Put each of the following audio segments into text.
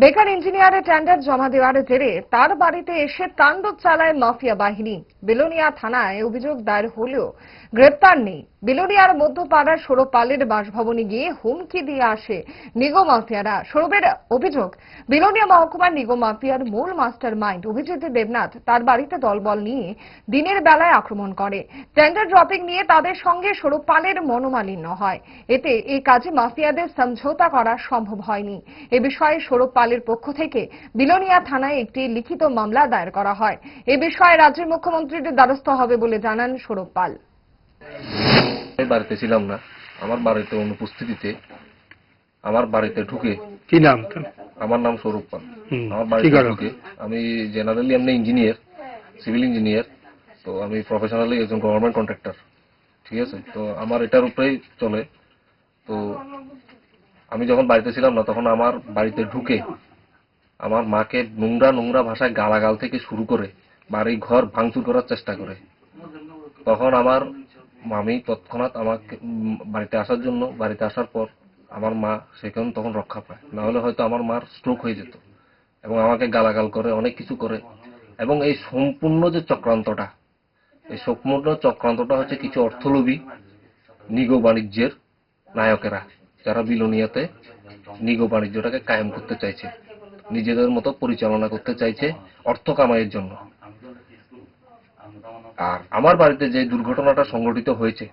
বেকার ইঞ্জিনিয়ারের টেন্ডার জমা দেওয়ার জেরে তার বাড়িতে এসে তাণ্ডব চালায় মাফিয়া বাহিনী। বিলোনিয়া থানায় অভিযোগ দায়ের হলেও গ্রেপ্তার নেই। বিলোনিয়ার মধ্যপাড়ার সৌরভ পালের বাসভবনে গিয়ে হুমকি দিয়ে আসে নিগম মাফিয়ারা। সৌরভের অভিযোগ, বিলোনিয়া মহকুমার নিগম মাফিয়ার মূল মাস্টার মাইন্ড অভিজিৎ দেবনাথ তার বাড়িতে দলবল নিয়ে দিনের বেলায় আক্রমণ করে। টেন্ডার ড্রপিং নিয়ে তাদের সঙ্গে সৌরভ পালের মনোমালিন্য হয়। এতে এই কাজে মাফিয়াদের সমঝোতা করা সম্ভব হয়নি। এ বিষয়ে সৌরভ পালের পক্ষ থেকে বিলোনিয়া থানায় একটি লিখিত মামলা দায়ের করা হয়। এ বিষয়ে রাজ্যের মুখ্যমন্ত্রীর দ্বারস্থ হবে বলে জানান সৌরভ পাল। বাড়িতে ছিলাম না, আমার বাড়িতে অনুপস্থিতিতে আমার বাড়িতে ঢুকে। কি নাম? আমার নাম সৌরভ পাল। আমার বাড়িতে ঢুকে, আমি জেনারেলি এমনি ইঞ্জিনিয়ার, সিভিল ইঞ্জিনিয়ার, তো আমি প্রফেশনালি একজন গভর্নমেন্ট কন্ট্রাক্টর, ঠিক আছে। তো আমার এটার উপরেই চলে। তো আমি যখন বাড়িতে ছিলাম না তখন আমার বাড়িতে ঢুকে আমার মাকে নোংরা নোংরা ভাষায় গালাগাল থেকে শুরু করে বাড়ি ঘর ভাঙচুর করার চেষ্টা করে। তখন আমার মামি তৎক্ষণাৎ আমাকে বাড়িতে আসার জন্য, বাড়িতে আসার পর আমার মা সেখানে তখন রক্ষা পায়, না হলে হয়তো আমার মার স্ট্রোক হয়ে যেত। এবং আমাকে গালাগাল করে, অনেক কিছু করে। এবং এই সম্পূর্ণ যে চক্রান্তটা, এই সম্পূর্ণ চক্রান্তটা হচ্ছে কিছু অর্থলোভী নিগ বাণিজ্যের নায়কেরা, যারা বিলোনিয়াতে নিগ বাণিজ্যটাকে কায়েম করতে চাইছে, নিজেদের মতো পরিচালনা করতে চাইছে অর্থ কামাইয়ের জন্য। আর আমার বাড়িতে যে দুর্ঘটনাটা সংঘটিত হয়েছে,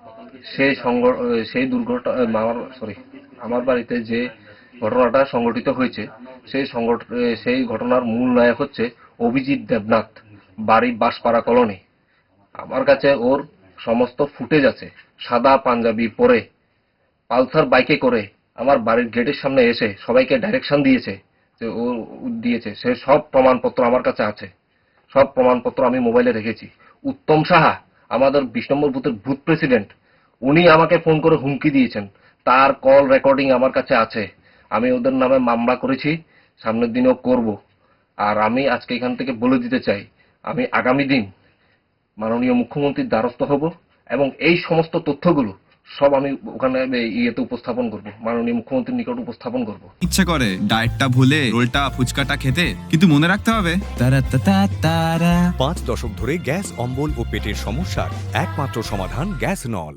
আমার বাড়িতে যে ঘটনাটা সংঘটিত হয়েছে সেই ঘটনার মূল নায়ক হচ্ছে অভিজিৎ দেবনাথ, বাড়ি বাঁশপাড়া কলোনি। আমার কাছে ওর সমস্ত ফুটেজ আছে। সাদা পাঞ্জাবি পরে পালসার বাইকে করে আমার বাড়ির গেটের সামনে এসে সবাইকে ডাইরেকশন দিয়েছে, যে ও দিয়েছে। সে সব প্রমাণপত্র আমার কাছে আছে, সব প্রমাণপত্র আমি মোবাইলে রেখেছি। উত্তম সাহা, আমাদের 20 নম্বর বুথের বুথ প্রেসিডেন্ট, উনি আমাকে ফোন করে হুমকি দিয়েছেন, তার কল রেকর্ডিং আমার কাছে আছে। আমি ওদের নামে মামলা করেছি, সামনের দিনেও করব। আর আমি আজকে এখান থেকে বলে দিতে চাই, আমি আগামী দিন মাননীয় মুখ্যমন্ত্রীর দ্বারস্থ হব এবং এই সমস্ত তথ্যগুলো সব আমি ওখানে ইয়েতে উপস্থাপন করব, মাননীয় মুখ্যমন্ত্রীর নিকট উপস্থাপন করব। ইচ্ছে করে ডায়েটটা ভুলে রোলটা ফুচকাটা খেতে, কিন্তু মনে রাখতে হবে 5 দশক ধরে গ্যাস অম্বল ও পেটের সমস্যার একমাত্র সমাধান গ্যাস নল।